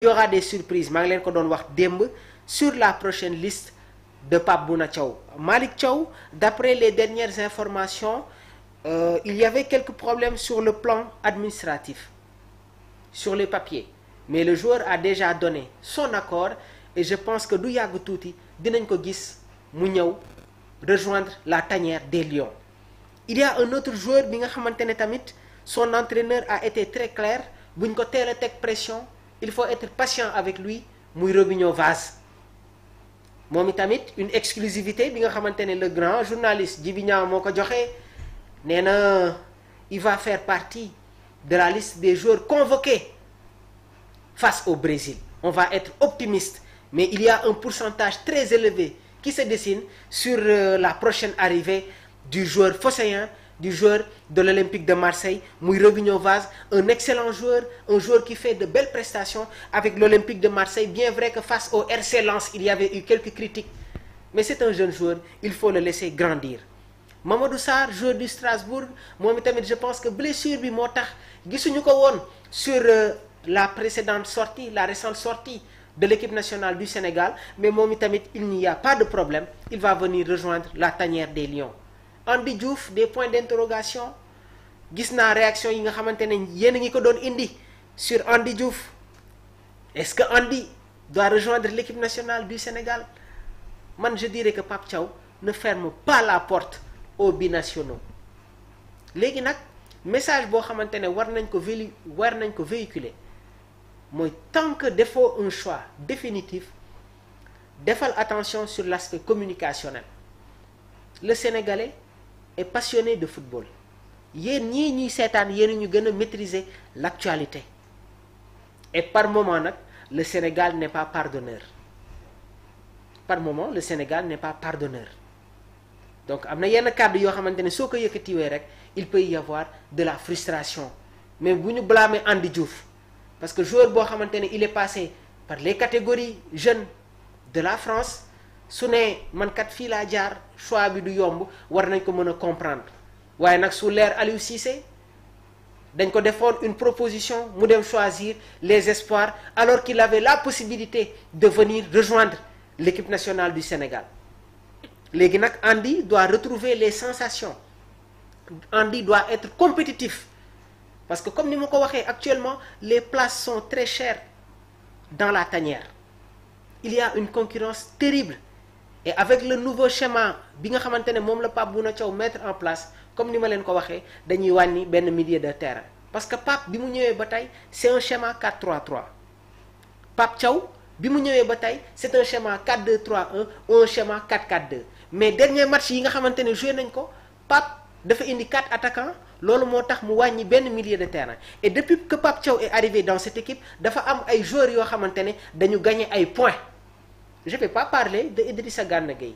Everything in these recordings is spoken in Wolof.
Il y aura des surprises maa ngi leen ko doon wax démb sur la prochaine liste de Pape Bouna Thiaw. Malick Thiaw, d'après les dernières informations, il y avait quelques problèmes sur le plan administratif, sur les papiers, mais le joueur a déjà donné son accord et je pense que du yàgg tuuti dinañ ko gis mu ñëw rejoindre la tanière des Lions. Il y a un autre joueur bi nga xamante ne tamit son entraîneur a été très clair, buñ ko teel a teg pression, il faut être patient avec lui, muy Robinho Vaz. moom itamit une exclusivité bi nga xamante ne le grand journaliste Djibi Niang moo ko joxe nee na il va faire partie de la liste des joueurs convoqués face au Brésil. On va être optimiste, mais il y a un pourcentage très élevé qui se dessine sur la prochaine arrivée du joueur phocéen, du joueur de l'Olympique de Marseille, muy Robinho Vaz, un excellent joueur, un joueur qui fait de belles prestations avec l'Olympique de Marseille, bien vrai que face au RC Lens, il y avait eu quelques critiques, mais c'est un jeune joueur, il faut le laisser grandir. Mamadou Sarr, joueur du Strasbourg, moom itamit je pense que blessure bi moo tax gisuñu ko woon sur la précédente sortie, la récente sortie de l'équipe nationale du Sénégal, mais moom itamit il n'y a pas de problème, il va venir rejoindre la tanière des Lions. Andy Diouf, des points d'interrogation, gis naa réaction yi nga xamante ne yéen a ngi ko doon indi sur Andy Diouf. Est-ce que Andy doit rejoindre l'équipe nationale du Sénégal? Man je dirais que Pape Thiaw ne ferme pas la porte aux binationaux. Léegi nag message boo xamante ne war nañ ko véhiculer mooy tant que defoo un choix définitif, defal attention sur l'aspect communicationnel. Le Sénégalais est passionné de football. Yéen ñii ñuy seetaan yéen ñu gën a maîtriser l'actualité. Et par moment nag le Sénégal n'est pas pardonneur. Par moment le Sénégal n'est pas pardonneur. Donc am na yenn kàddu yoo xamante ne soo ko yëkkatiwee rek il peut y avoir de la frustration. Mais bu ñu blâmer Andy Diouf parce que joueur boo xamante ne il est passé par les catégories jeunes de la France, su ne man kat fii laa jaar choix bi du yomb war nañ ko mën a comprendre waaye nag su leer Aliou Cissé dañ ko defoon une proposition mu dem choisir les espoirs alors qu'il avait la possibilité de venir rejoindre l'équipe nationale du Sénégal. Léegi nag Andy doit retrouver les sensations. Andy doit être compétitif parce que comme ni ma ko waxee actuellement les places sont très chères dans la tanière. Il y a une concurrence terrible. Et avec le nouveau schéma bi nga xamante ne moom la Pape Bouna Thiaw mettre en place comme ni ma leen ko waxee dañuy wàññi benn milieu de terrain parce que Pape bi mu ñëwee ba tey c'est un schéma 4-3-3. Pape Thiaw bi mu ñëwee ba tey c'est un schéma 4-2-3-1 ou un schéma 4-4-2 mais dernier match yi nga xamante ne joué nañ ko Pape dafa indi 4 attaquants loolu moo tax mu wàññi benn milieu de terrain et depuis que Pape Thiaw est arrivé dans cette équipe dafa am ay joueurs yoo xamante ne dañu gagné ay points. Je ne vais pas parler de Idrissa Gana Gueye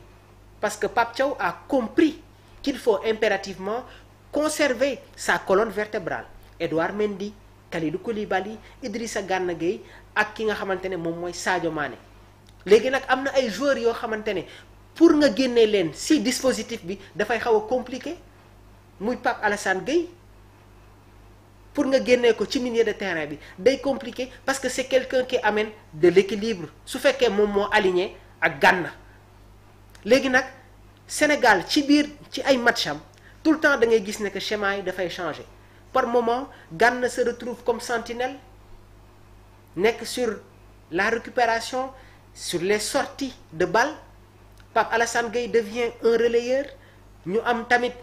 parce que Pape Thiaw a compris qu'il faut impérativement conserver sa colonne vertébrale. Edouard Mendy, Kalidou Koulibaly, Idrissa Gana Gueye ak ki nga xamante ne moom mooy Sadio Mané. Léegi nag am na ay joueurs yoo xamante ne pour nga génnee leen si dispositif bi dafay xaw a compliqué muy Pape Alassane Gueye pour nga génnee ko ci milieu de terrain bi day compliqué parce que c'est quelqu'un qui amène de l'équilibre su fekkee moom moo aligné ak Gana. Léegi nag Sénégal ci biir ci ay matcham tout le temps da ngay gis ne que schéma yi dafay changer par moment Gana se retrouve comme sentinelle nekk sur la récupération sur les sorties de balle. Pape Alassane Gueye devient un relayeur. ñu am tamit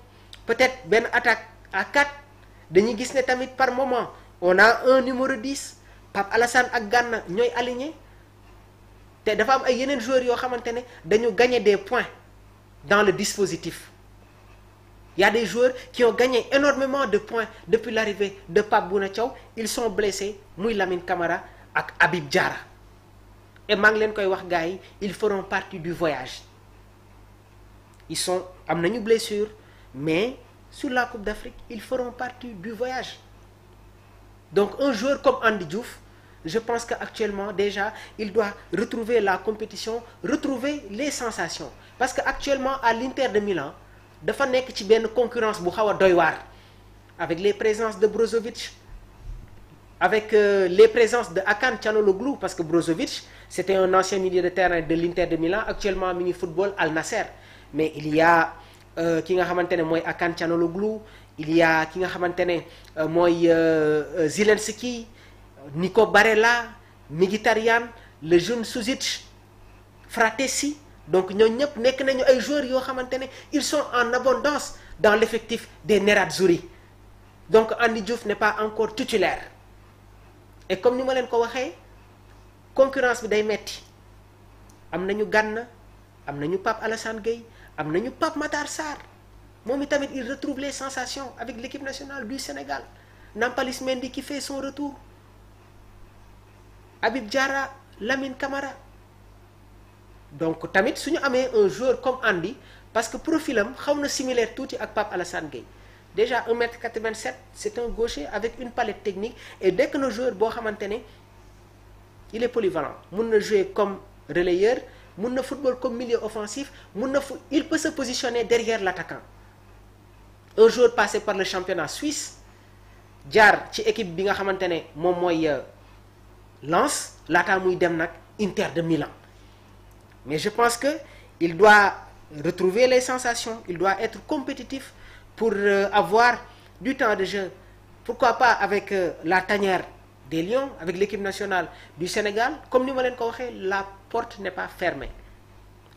peut-être benn attaque à 4 dañuy gis ne tamit par moment on a un numéro 10 Pape Alassane ak Gana ñooy aligné te dafa am ay yeneen joueurs yoo xamante ne dañu gagné des points dans le dispositif. Il y a des joueurs qui ont gagné énormément de points depuis l'arrivée de Pape Bouna Thiaw. Ils sont blessés muy Lamine Camara ak Habib Diarra et maa ngi leen koy wax gars yi ils feront partie du voyage. Ils sont am nañu blessure mais sur la Coupe d'Afrique ils feront partie du voyage. Donc un joueur comme Andy Diouf je pense qu'actuellement déjà il doit retrouver la compétition, retrouver les sensations parce que actuellement à l'Inter de Milan dafa nekk ci benn concurrence bu xaw a doy waar avec les présences de Brozovic, avec les présences de Hakan Çalhanoğlu, parce que Brozovic c'était un ancien milieu de terrain de l'Inter de Milan, actuellement mi ngi football Al Nasser. Mais il y a ki nga xamante ne mooy Hakan Çalhanoğlu, il y a ki nga xamante ne mooy Zieliński, Nico Barella, Mkhitaryan, le jeune Sušić, Fratesi. Donc ñooñu ñëpp nekk nañu ay joueurs yoo xamante ne ils sont en abondance dans l'effectif des Nerazzurri. Donc Andy Diouf n'est pas encore titulaire. Et comme ni ma leen ko waxee concurrence bi day metti am nañu Gana, am nañu Pape Alassane Gueye, am nañu Pape Matar Sarr moom itamit il retrouve les sensations avec l'équipe nationale du Sénégal. Nampalys Mendy qui fait son retour, Habib Diarra, Lamine Camara. Donc tamit su ñu amee un joueur comme Andy, parce que profilam xaw na similaire tuuti ak Pape Alassane Gueye. Déjà 1m87, c'est un gaucher avec une palette technique, et dès que le joueur boo xamante ne il est polyvalent, mun na jouer comme relayeur, mun na football comme milieu offensif, il peut se positionner derrière l'attaquant. Un joueur passé par le championnat suisse, jaar ci équipe bi nga xamante ne moom mooy Lens, laataa muy dem nag Inter de Milan. Mais je pense que il doit retrouver les sensations, il doit être compétitif pour avoir du temps de jeu. Pourquoi pas avec la tanière des Lions, avec l'équipe nationale du Sénégal. Comme ni ma leen ko waxee, la porte n'est pas fermée.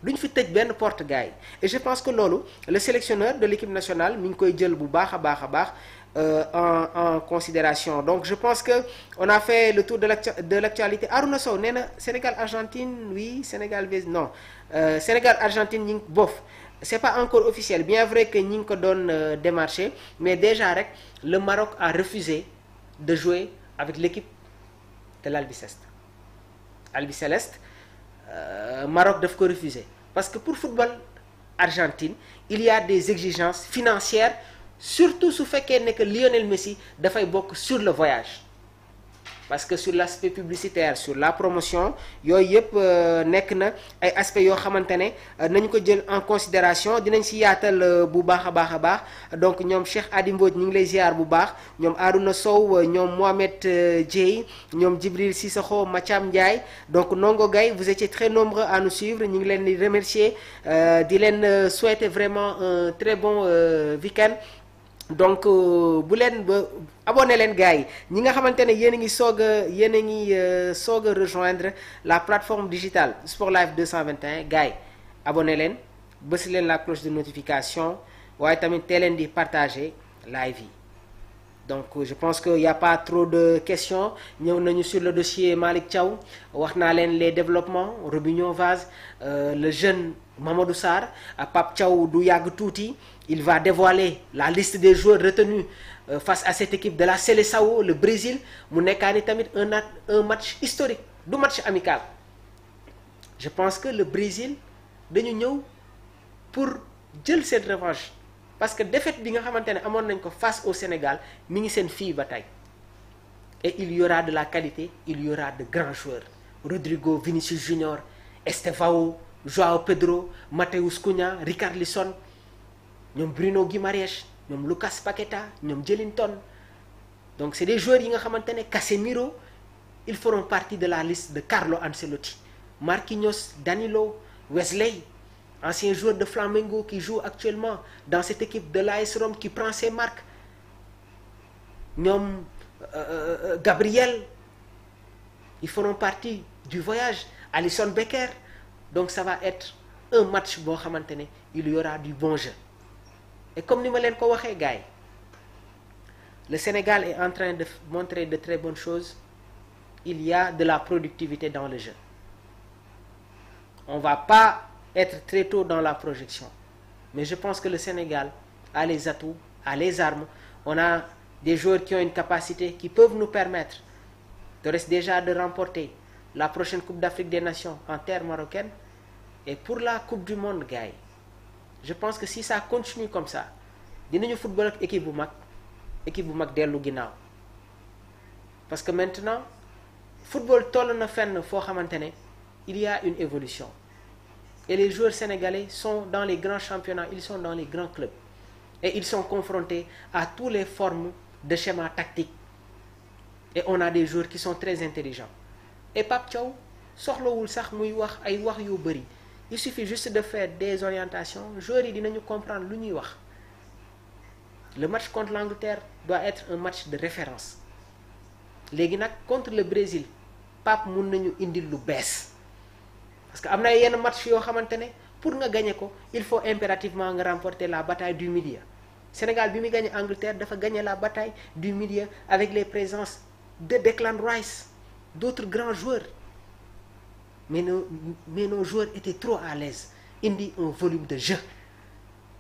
duñ fi tëj benn porte gars yi. Et je pense que loolu le sélectionneur de l'équipe nationale mi ngi koy jël bu baax a baax en considération. Donc je pense que on a fait le tour de l'actualité. Arouna Sow nee na Sénégal Argentine oui, Sénégal non Sénégal Argentine ñi ngi bof. C'est pas encore officiel, bien vrai que ñi ngi ko doon démarché, mais déjà rek le Maroc a refusé de jouer avec l'équipe de l'Albiceleste. Albiceleste Maroc daf ko refuser parce que pour football Argentine il y a des exigences financières, surtout su fekkee ne que Lionel Messi dafay bokk sur le voyage. Parce que sur l'aspect publicitaire, sur la promotion, yooyu yëpp nekk na ay aspects yoo xamante ne nañu ko jël en considération, dinañ si yaatal bu baax a baax. Donc ñoom Cheikh Adi Mbodj ñu ngi lay ziar bu baax, ñoom Arouna Sow, ñoom Mohamed Dieye, ñoom Djibril Sissoko, Mathiam Ndiaye. Donc Nongo Gaye, vous étiez très nombreux à nous suivre, ñu ngi leen di remercier, di leen souhaiter vraiment un très bon week-end. Donc bu leen ba abonné leen gars yi ñi nga xamante ne yéen a ngi soog a rejoindre la plateforme digitale Sport Life 221 gars yi abonné leen, bës leen la cloche de notification, waaye tamit tee leen di partager live yi. Donc je pense que y a pas trop de questions. ñëw nañu sur le dossier Malick Thiaw, wax naa leen les développements, Robinho Vaz, le jeune Mamadou Sarr, Pape Thiaw du yàgg tuuti, il va dévoiler la liste des joueurs retenus face à cette équipe de la Seleção, le Brésil. Mu nekkaani tamit un match historique, du match amical. Je pense que le Brésil dañu ñëw pour jël cette revanche, parce que défaite bi nga xamante ne amoon nañ ko face au Sénégal mi ngi seen fii ba tey. Et il y aura de la qualité, il y aura de grands joueurs. Rodrigo, Vinicius Junior, Estevão, João Pedro, Matheus Cunha, Richarlison, ñoom Bruno Guimaraes, ñoom Lucas Paqueta, ñoom Joelinton. Donc c'est des joueurs yi nga xamante ne Casemiro, ils feront partie de la liste de Carlo Ancelotti. Marquinhos, Danilo, Wesley, ancien joueur de Flamengo qui joue actuellement dans cette équipe de l'AS Rome qui prend ses marques. ñoom Gabriel, ils feront partie du voyage. Alisson Becker. Donc ça va être un match boo xamante ne il y aura du bon jeu. Et comme ni ma leen ko waxee gars yi, le Sénégal est en train de montrer de très bonnes choses. Il y a de la productivité dans le jeu. On va pas être très tôt dans la projection, mais je pense que le Sénégal a les atouts, a les armes. On a des joueurs qui ont une capacité qui peuvent nous permettre déjà de remporter la prochaine Coupe d'Afrique des Nations en terre marocaine. Et pour la Coupe du Monde gars yi, je pense que si ça continue comme ça dinañu football ak équipe bu mag dellu ginnaaw. Parce que maintenant football toll na fenn foo xamante ne il y a une évolution. Et les joueurs sénégalais sont dans les grands championnats, ils sont dans les grands clubs. Et ils sont confrontés à toutes les formes de schémas tactiques. et on a des joueurs qui sont très intelligents et Pape Thiaw soxlawul sax muy wax ay wax yu bëri il suffit juste de faire des orientations joueurs yi dinañu comprendre lu ñuy wax. Le match contre l'Angleterre doit être un match de référence léegi nag contre le Brésil Pape mun nañu indil lu bees parce que am na yenn match yoo xamante ne pour nga gagner ko il faut impérativement nga remporter la bataille du milieu Sénégal bi muy gagner Angleterre dafa gagner la bataille du milieu avec les présences de Declan Rice d'autres grands joueurs mais nos joueurs étaient trop à l'aise indi un volume de jeu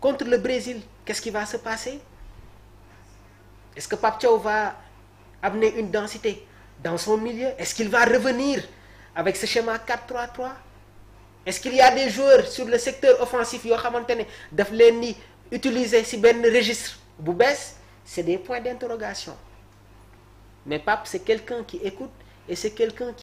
contre le Brésil qu'est-ce qui va se passer? Est-ce que Pape Thiaw va amener une densité dans son milieu? Est-ce qu'il va revenir avec ce schéma 4-3-3? Est-ce qu'il y a des joueurs sur le secteur offensif yoo xamante ne daf leen ni utiliser ci benn registre bu bees? C'est des points d'interrogation mais Pape c'est quelqu'un qui écoute et c'est quelqu'un qui